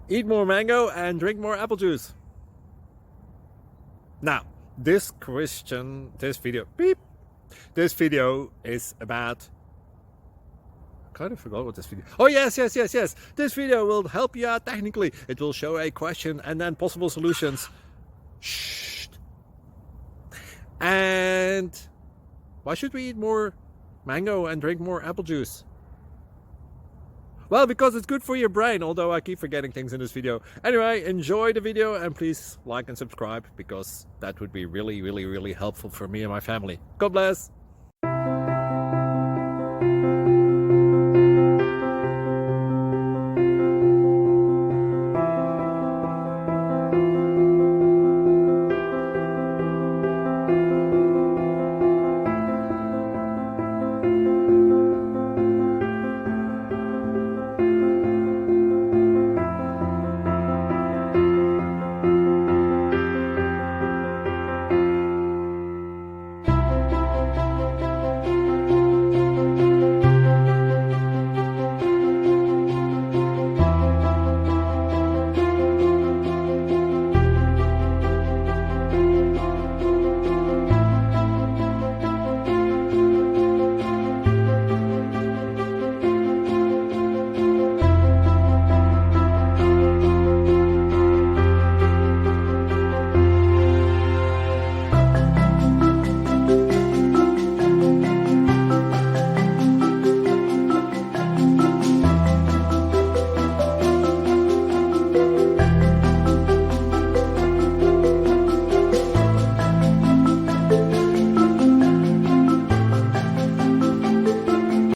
Eat more mango and drink more apple juice. Now, this video is about, I kind of forgot what this video. Oh, yes. This video will help you out technically. It will show a question and then possible solutions. Shh. And why should we eat more mango and drink more apple juice? Well, because it's good for your brain, although I keep forgetting things in this video. Anyway, enjoy the video and please like and subscribe, because that would be really helpful for me and my family. God bless!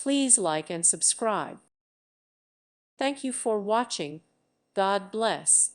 Please like and subscribe. Thank you for watching. God bless.